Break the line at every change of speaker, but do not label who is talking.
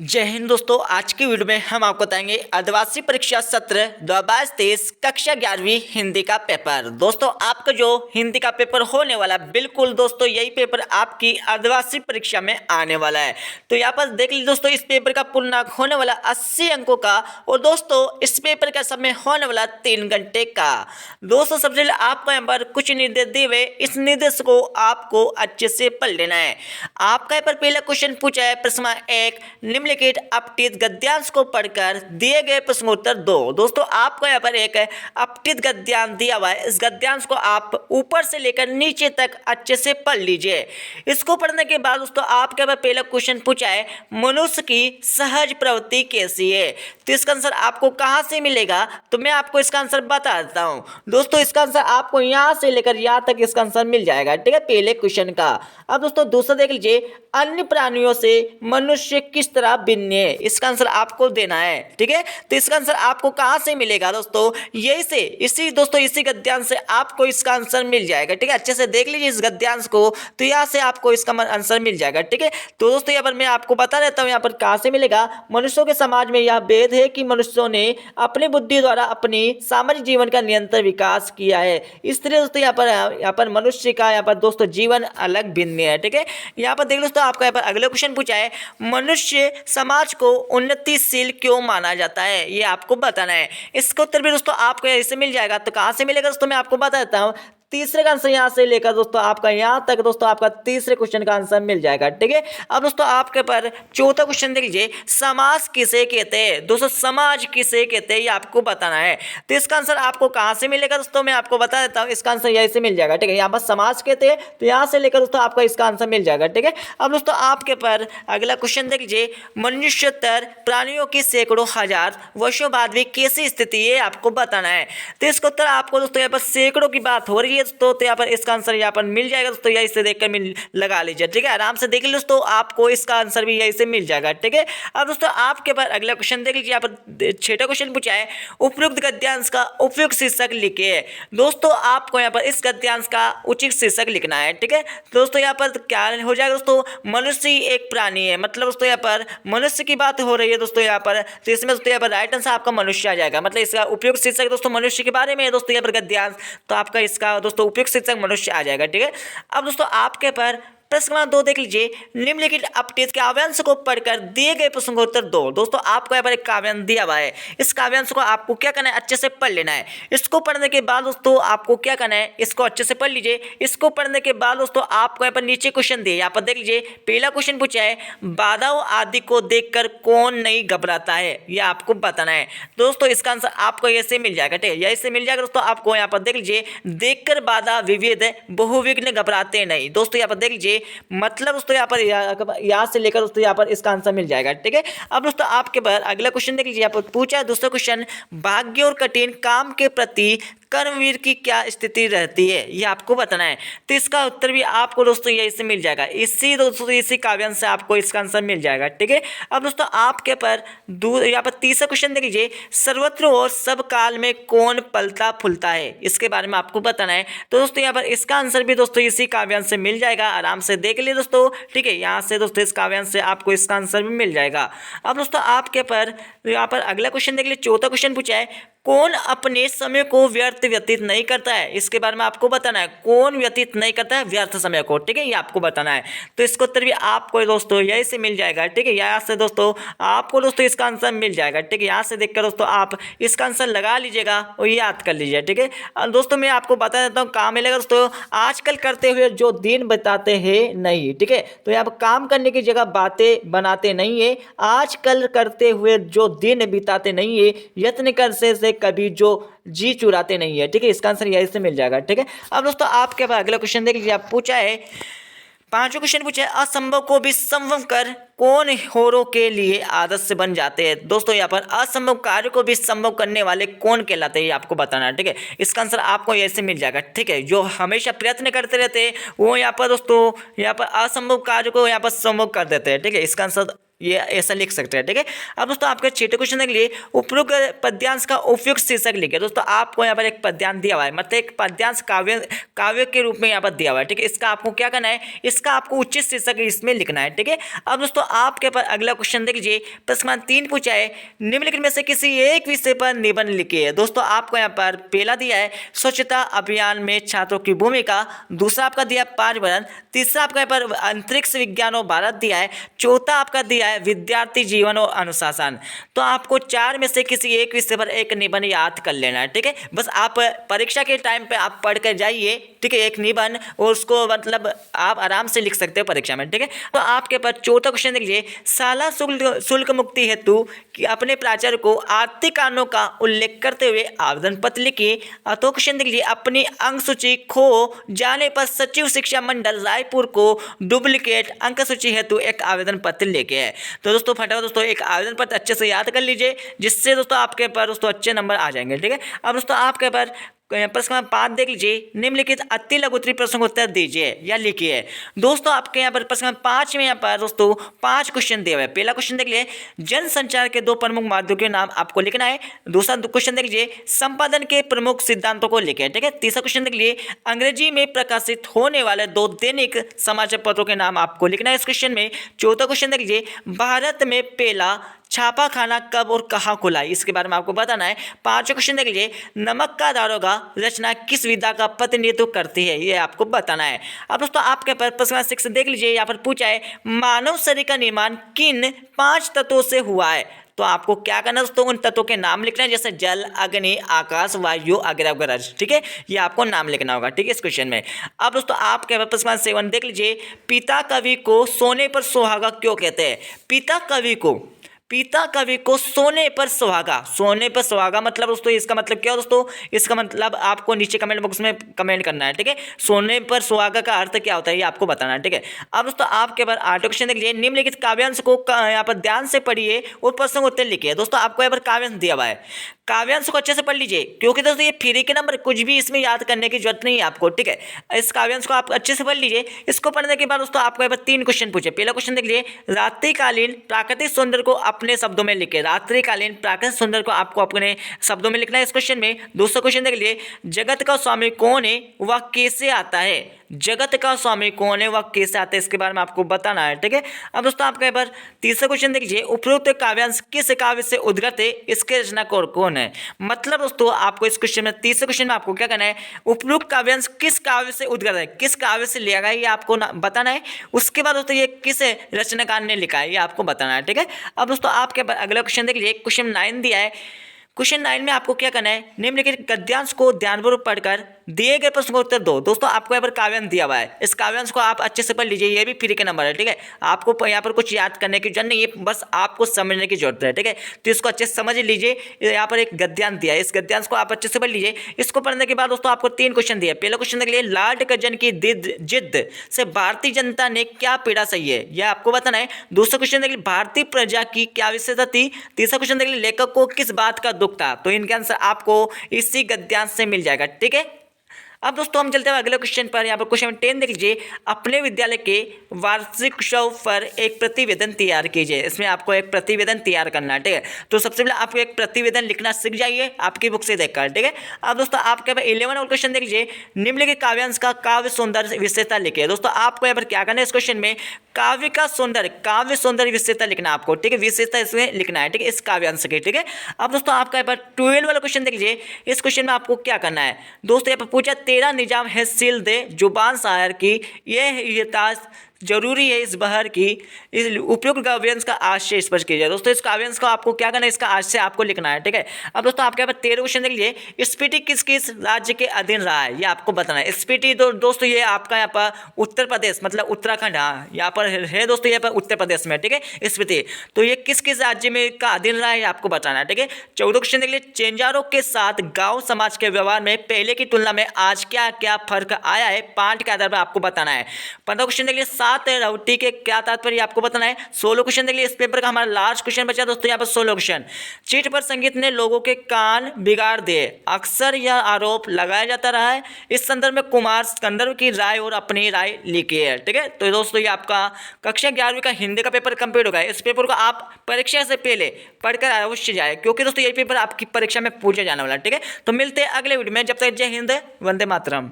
जय हिंद दोस्तों। आज की वीडियो में हम आपको बताएंगे अर्धवार्षिक परीक्षा सत्र 2022-23 कक्षा 11वीं हिंदी का पेपर। दोस्तों आपका जो हिंदी का पेपर होने वाला बिल्कुल दोस्तों यही पेपर आपकी अर्धवार्षिक परीक्षा में आने वाला है। तो यहाँ पर देख लीजिए दोस्तों, इस पेपर का पूर्णांक होने वाला 80 अंकों का और दोस्तों इस पेपर का समय होने वाला 3 घंटे का। दोस्तों सबसे पहले आपको यहाँ पर कुछ निर्देश दिए हुए, इस निर्देश को आपको अच्छे से पढ़ लेना है। आपका यहाँ पर पहला क्वेश्चन पूछा है प्रश्न 1, निम्नलिखित अपठित गद्यांश को पढ़कर दिए गए प्रश्नोत्तर दो। दोस्तों आपको यहाँ पर एक अपठित गद्यांश दिया हुआ है, इस गद्यांश को आप ऊपर से लेकर नीचे तक अच्छे से पढ़ लीजिए। इसको पढ़ने के बाद दोस्तों आपके यहाँ पर पहला क्वेश्चन पूछा है मनुष्य की सहज प्रवृत्ति कैसी है। तो इसका आंसर आपको कहाँ से मिलेगा, तो मैं आपको इसका आंसर बता देता हूँ। दोस्तों इसका आंसर आपको यहाँ से लेकर यहाँ तक इसका आंसर मिल जाएगा, ठीक है, पहले क्वेश्चन का। अब दोस्तों दूसरा देख लीजिए, अन्य प्राणियों से मनुष्य किस तरह भिन्न है। इसका आंसर आपको देना है, ठीक है। तो इसका आंसर आपको कहां से मिलेगा दोस्तों, यही से इसी गद्यांश से आपको इसका आंसर मिल जाएगा, ठीक है। अच्छे से देख लीजिए इस गद्यांश को, तो यहाँ से आपको इसका आंसर मिल जाएगा, ठीक है। तो दोस्तों यहाँ पर मैं आपको बता देता हूँ यहाँ पर कहां से मिलेगा। मनुष्यों के समाज में यह भेद है कि मनुष्यों ने अपनी बुद्धि द्वारा अपनी सामाजिक जीवन का निरंतर विकास किया है, इसलिए दोस्तों यहाँ पर मनुष्य का यहाँ पर दोस्तों जीवन अलग भिन्न है, ठीक है। यहाँ पर देख दोस्तों आपका यहाँ पर अगला क्वेश्चन पूछा है मनुष्य समाज को उन्नतिशील क्यों माना जाता है, ये आपको बताना है। इसका उत्तर भी दोस्तों आपको ऐसे मिल जाएगा। तो कहाँ से मिलेगा दोस्तों, मैं आपको बता देता हूँ। तीसरे का आंसर यहाँ से लेकर दोस्तों आपका यहाँ तक दोस्तों आपका तीसरे क्वेश्चन का आंसर मिल जाएगा, ठीक है। अब दोस्तों आपके पर चौथा क्वेश्चन देख लीजिए, समाज किसे कहते हैं। दोस्तों समाज किसे कहते हैं ये आपको बताना है। तो इसका आंसर आपको कहाँ से मिलेगा दोस्तों, मैं आपको बता देता हूँ। इसका आंसर यहीं से मिल जाएगा, ठीक है। यहाँ पर समाज कहते हैं, तो यहाँ से लेकर दोस्तों आपका इसका आंसर मिल जाएगा, ठीक है। अब दोस्तों आपके पर अगला क्वेश्चन देख लीजिए, मनुष्यतर प्राणियों की सैकड़ों हजार वर्षों बाद भी कैसी स्थिति है आपको बताना है। तो इसका उत्तर आपको दोस्तों यहाँ पर सैकड़ों की बात हो रही है दोस्तों, तो यहाँ पर इसका आंसर यहाँ पर मिल जाएगा दोस्तों, यही से देखकर लगा लीजिए, ठीक है। आराम से देख लीजिए दोस्तों, आपको इसका आंसर भी यही से मिल जाएगा, ठीक है। अब दोस्तों आपके पास अगला क्वेश्चन देख लीजिए, यहाँ पर छठा क्वेश्चन पूछा है उपयुक्त गद्यांश का उपयुक्त शीर्षक लिखिए। दोस्तों आपको यहाँ पर इस गद्यांश का उचित शीर्षक लिखना है, ठीक है। दोस्तों यहाँ पर क्या हो जाएगा दोस्तों, मनुष्य एक प्राणी है, मतलब दोस्तों यहाँ पर मनुष्य की बात हो रही है दोस्तों यहाँ पर, तो इसमें दोस्तों यहाँ पर राइट आंसर आपका मनुष्य आ जाएगा। मतलब इसका उपयुक्त शीर्षक दोस्तों मनुष्य के बारे में है दोस्तों यहाँ पर गद्यांश, तो आपका इसका दोस्तों उपयुक्त शीर्षक मनुष्य आ जाएगा, ठीक है। अब दोस्तों आपके पर प्रश्न नंबर 2 देख लीजिए, निम्नलिखित अपठित काव्यांश को पढ़कर दिए गए प्रश्न का उत्तर दो। दोस्तों आपको यहाँ पर एक काव्यांश दिया हुआ है, इस काव्यांश को आपको क्या करना है, अच्छे से पढ़ लेना है। इसको पढ़ने के बाद दोस्तों आपको क्या करना है, इसको अच्छे से पढ़ लीजिए। इसको पढ़ने के बाद दोस्तों आपको यहाँ पर नीचे क्वेश्चन दिए, यहाँ पर देख लीजिए। पहला क्वेश्चन पूछा है बाधाओं आदि को देखकर कौन नहीं घबराता है, यह आपको बताना है। दोस्तों इसका आंसर आपको ऐसे मिल जाएगा, ठीक है, यही से मिल जाएगा दोस्तों। आपको यहाँ पर देख लीजिए, देखकर बाधा विविध बहुविघ्न घबराते नहीं। दोस्तों यहाँ पर देख लीजिए, मतलब दोस्तों यहाँ पर यहाँ से लेकर दोस्तों यहाँ पर इसका आंसर मिल जाएगा, ठीक है। अब दोस्तों आपके पर अगला क्वेश्चन देख लीजिए, यहाँ पर पूछा है दूसरा क्वेश्चन, भाग्य और कठिन काम के प्रति कर्मवीर की क्या स्थिति रहती है, ये आपको बताना है। तो इसका उत्तर भी आपको दोस्तों यही से मिल जाएगा, इसी काव्यांश से आपको इसका आंसर मिल जाएगा, ठीक है। अब दोस्तों आपके पर यहाँ पर तीसरा क्वेश्चन देख लीजिए, सर्वत्र और सब काल में कौन पलता फूलता है, इसके बारे में आपको बताना है। तो दोस्तों यहाँ पर इसका आंसर भी दोस्तों इसी काव्यांश से मिल जाएगा, आराम से देख लिए दोस्तों, ठीक है। यहाँ से दोस्तों इस काव्यांश से आपको इसका आंसर भी मिल जाएगा। अब दोस्तों आपके पर यहाँ पर अगला क्वेश्चन देख लीजिए, चौथा क्वेश्चन पूछा है कौन अपने समय को व्यर्थ व्यतीत नहीं करता है, इसके बारे में आपको बताना है। कौन व्यतीत नहीं करता है व्यर्थ समय को, ठीक है, ये आपको बताना है। तो इसका उत्तर भी आपको दोस्तों यही से मिल जाएगा, ठीक है। यहाँ से दोस्तों आपको दोस्तों इसका आंसर मिल जाएगा, ठीक है। यहाँ से देखकर दोस्तों आप इसका आंसर लगा लीजिएगा और याद कर लीजिए, ठीक है। दोस्तों मैं आपको बता देता हूँ कहाँ मिलेगा दोस्तों, आजकल करते हुए जो दिन बताते हैं नहीं, ठीक है। तो यहाँ पर काम करने की जगह बातें बनाते नहीं है, आजकल करते हुए जो दिन बिताते नहीं है, यत्न कर से कभी जो जी चुराते नहीं है, ठीक है। इसका आंसर यही से मिल जाएगा, ठीक है। अब दोस्तों आपके पास अगला क्वेश्चन देख लीजिए, आप पूछा है पांचवा क्वेश्चन पूछा है असंभव को भी संभव कर कौन होरों के लिए आदर्श बन जाते हैं। दोस्तों यहाँ पर असंभव कार्य को भी संभव करने वाले कौन कहलाते हैं, ये आपको बताना है, ठीक है। इसका आंसर आपको ऐसे मिल जाएगा, ठीक है। जो हमेशा प्रयत्न करते रहते हैं वो यहाँ पर दोस्तों यहाँ पर असंभव कार्य को यहाँ पर संभव कर देते हैं, ठीक है। इसका आंसर ये ऐसा लिख सकते हैं, ठीक है। अब दोस्तों आपके छठे क्वेश्चन के लिए उपरोक्त पद्यांश का उपयुक्त शीर्षक लिखिए। दोस्तों आपको यहाँ पर एक पद्यांश दिया हुआ है, मतलब एक पद्यांश काव्य काव्य के रूप में यहाँ पर दिया हुआ है, ठीक है। इसका आपको क्या करना है, इसका आपको उचित शीर्षक इसमें लिखना है, ठीक है। अब दोस्तों आपके पास अगला क्वेश्चन देख लीजिए, प्रश्न क्रमांक 3 पूछा है, निम्नलिखित में से किसी एक विषय पर निबंध लिखिए। दोस्तों आपको यहाँ पर पहला दिया है स्वच्छता अभियान में छात्रों की भूमिका, दूसरा आपका दिया है पर्यावरण, तीसरा आपका यहाँ पर अंतरिक्ष विज्ञान और भारत दिया है, चौथा आपका दिया है विद्यार्थी जीवन और अनुशासन। तो आपको 4 में से किसी एक विषय पर एक निबंध याद कर लेना है, ठीक है। बस आप परीक्षा के टाइम पे आप पढ़ कर जाइए, ठीक है, एक निबंध, और उसको मतलब आप आराम से लिख सकते हो परीक्षा में, ठीक है। तो आपके पास चौथा क्वेश्चन देखिए, शाला शुल्क मुक्ति हेतु अपने प्राचार्य को आर्थिक कारणों का उल्लेख करते हुए आवेदन पत्र लिखिए। तो क्वेश्चन देखिए, अपनी अंक सूची खो जाने पर सचिव शिक्षा मंडल रायपुर को डुप्लीकेट अंक सूची हेतु एक आवेदन पत्र लेके है। तो दोस्तों फटाफट दोस्तों एक आवेदन पत्र अच्छे से याद कर लीजिए, जिससे दोस्तों आपके पास दोस्तों अच्छे नंबर आ जाएंगे, ठीक है। अब दोस्तों आपके पास प्रश्न नंबर 5 देख लीजिए, निम्नलिखित अति लघु उत्तरीय प्रश्न का उत्तर दीजिए या लिखिए। दोस्तों आपके यहाँ पर प्रश्न नंबर 5 में यहाँ पर दोस्तों 5 क्वेश्चन दिए हुए हैं। पहला क्वेश्चन देख लीजिए, जनसंचार के 2 प्रमुख माध्यमों के नाम आपको लिखना है। दूसरा क्वेश्चन देख लीजिए, संपादन के प्रमुख सिद्धांतों को लिखे, ठीक है। तीसरा क्वेश्चन देख लीजिए, अंग्रेजी में प्रकाशित होने वाले 2 दैनिक समाचार पत्रों के नाम आपको लिखना है इस क्वेश्चन में। चौथा क्वेश्चन देख लीजिए, भारत में पहला छापाखाना कब और कहाँ खुला, इसके बारे में आपको बताना है। पांचवा क्वेश्चन देख लीजिए, नमक का दारोगा रचना किस विधा का प्रतिनिधित्व करती है, ये आपको बताना है। अब दोस्तों आपके पास प्रश्न 6 देख लीजिए, यहाँ पर पूछा है मानव शरीर का निर्माण किन 5 तत्वों से हुआ है। तो आपको क्या करना है दोस्तों, उन तत्वों के नाम लिखना है, जैसे जल, अग्नि, आकाश, वायु वगैरह वगैरह, ठीक है। ये आपको नाम लिखना होगा, ठीक है, इस क्वेश्चन में। अब दोस्तों आपके प्रश्न 7 देख लीजिए, पिता कवि को सोने पर सुहागा क्यों कहते हैं। पिता कवि को सोने पर सुहागा मतलब दोस्तों इसका मतलब क्या है दोस्तों, इसका मतलब आपको नीचे कमेंट बॉक्स में कमेंट करना है, ठीक है। सोने पर सुहागा का अर्थ क्या होता है ये आपको बताना है, ठीक है। अब दोस्तों आपके पास 8 क्वेश्चन देख लीजिए, निम्नलिखित काव्यांश को यहाँ पर ध्यान से पढ़िए और प्रश्न उत्तर लिखिए। दोस्तों आपको यहाँ पर काव्यांश दिया हुआ है, काव्यांश को अच्छे से पढ़ लीजिए, क्योंकि दोस्तों ये फ्री के नंबर, कुछ भी इसमें याद करने की जरूरत नहीं है आपको, ठीक है। इस काव्यांश को आप अच्छे से पढ़ लीजिए। इसको पढ़ने के बाद दोस्तों आपको यहाँ पर 3 क्वेश्चन पूछे। पहला क्वेश्चन देख लीजिए, रात्रिकालीन प्राकृतिक सौंदर्य को अपने शब्दों में लिखे। रात्रिकालीन प्राकृतिक सौंदर्य को आपको अपने शब्दों में लिखना है इस क्वेश्चन में। दूसरा क्वेश्चन देख लीजिए, जगत का स्वामी कौन है, वह कैसे आता है। जगत का स्वामी कौन है, वह कैसे आता है, इसके बारे में आपको बताना है, ठीक है। अब दोस्तों आपके यहाँ पर तीसरा क्वेश्चन देखिए, उपरोक्त काव्यांश किस काव्य से उद्गत है, इसके रचनाकार कौन है। मतलब दोस्तों आपको इस क्वेश्चन में, तीसरे क्वेश्चन में आपको क्या करना है, उपरोक्त काव्यांश किस काव्य से उद्गत है, किस काव्य से लिया गया है, ये आपको बताना है। उसके बाद दोस्तों ये किस रचनाकार ने लिखा है, ये आपको बताना है, ठीक है। अब दोस्तों आपके अगला क्वेश्चन देख लीजिए, क्वेश्चन 9 दिया है। क्वेश्चन 9 में आपको क्या करना है, निम्नलिखित गद्यांश को ध्यानपूर्वक पढ़कर दिए गए प्रश्न का उत्तर दो। दोस्तों आपको यहाँ पर काव्यांश दिया हुआ है, इस काव्यांश को आप अच्छे से पढ़ लीजिए, ये भी फ्री के नंबर है, ठीक है। आपको यहाँ पर कुछ याद करने की जरूरत नहीं है, बस आपको समझने की जरूरत है, ठीक है। तो इसको अच्छे से समझ लीजिए। यहाँ पर एक गद्यांश दिया है, इस गद्यांश को आप अच्छे से पढ़ लीजिए। इसको पढ़ने के बाद दोस्तों आपको 3 क्वेश्चन दिए। पहला क्वेश्चन देख लीजिए, लॉर्ड कर्जन की जिद से भारतीय जनता ने क्या पीड़ा सही है, यह आपको बताना है। दूसरा क्वेश्चन देख लीजिए, भारतीय प्रजा की क्या विशेषता थी। तीसरा क्वेश्चन देख लीजिए, लेखक को किस बात का दुख था। तो इनके आंसर आपको इसी गद्यांश से मिल जाएगा, ठीक है। अब दोस्तों हम चलते हैं अगले क्वेश्चन पर। यहाँ पर क्वेश्चन 10 देख लीजिए, अपने विद्यालय के वार्षिक उत्सव पर एक प्रतिवेदन तैयार कीजिए। इसमें आपको एक प्रतिवेदन तैयार करना है, ठीक है। तो सबसे पहले आपको एक प्रतिवेदन लिखना सीख जाइए आपकी बुक से देखकर, ठीक है। अब दोस्तों आपके पास 11 और क्वेश्चन देख लीजिए, निम्नलिखित काव्यांश का काव्य सौंदर्य विशेषता लिखिए। दोस्तों आपको यहाँ पर क्या करना है, इस क्वेश्चन में काव्य सौंदर्य विशेषता लिखना आपको, ठीक है। विशेषता इसमें लिखना है, ठीक है, इस काव्यांश के, ठीक है। अब दोस्तों आपका यहाँ पर 12 वाला क्वेश्चन देख लीजिए। इस क्वेश्चन में आपको क्या करना है दोस्तों, यहाँ पर पूछा तेरा निजाम है सील दे जुबान शायर की, यह जरूरी है इस बहर की, इस उपयुक्त काव्यांश का आशय स्पष्ट कीजिए। दोस्तों इस काव्यांश को आपको क्या करना है, इसका आशय आपको लिखना है, ठीक है। अब दोस्तों आपके यहाँ पर 13 क्वेश्चन देख लीजिए, स्पीति किस किस राज्य के अधीन रहा है, ये आपको बताना है। स्पीति दोस्तों ये आपका यहाँ पर उत्तर प्रदेश मतलब उत्तराखंड, हाँ यहाँ पर है दोस्तों, यहाँ पर उत्तर प्रदेश में, ठीक है स्पीति। तो ये किस किस राज्य में का अधीन रहा है आपको बताना है, ठीक है। 14 क्वेश्चन देख लीजिए, चेंजारों के साथ गाँव समाज के व्यवहार में पहले की तुलना में आज क्या क्या फर्क आया है, पाठ के आधार पर आपको बताना है। 15 क्वेश्चन देख लीजिए, बात है राउटी के क्या तात्पर्य आपको बताना है। 16 क्वेश्चन देख लिए इस पेपर का। हमारा लास्ट क्वेश्चन बचा दोस्तों यहाँ पर 16 क्वेश्चन। चिट पर संगीत ने लोगों के कान बिगाड़ दिए, अक्सर यह आरोप लगाया जाता रहा है। इस संदर्भ में कुमार गंधर्व की राय और अपनी राय लिखी है। ठीक है, तो दोस्तों ये आपका कक्षा 11वीं का हिंदी का पेपर कंप्लीट हो गया। इस पेपर को आप परीक्षा से पहले पढ़कर अवश्य जाए, क्योंकि दोस्तों ये पेपर आपकी परीक्षा में पूछा जाने वाला है। ठीक है, तो मिलते हैं अगले वीडियो में। जब तक जय हिंद, वंदे मातरम।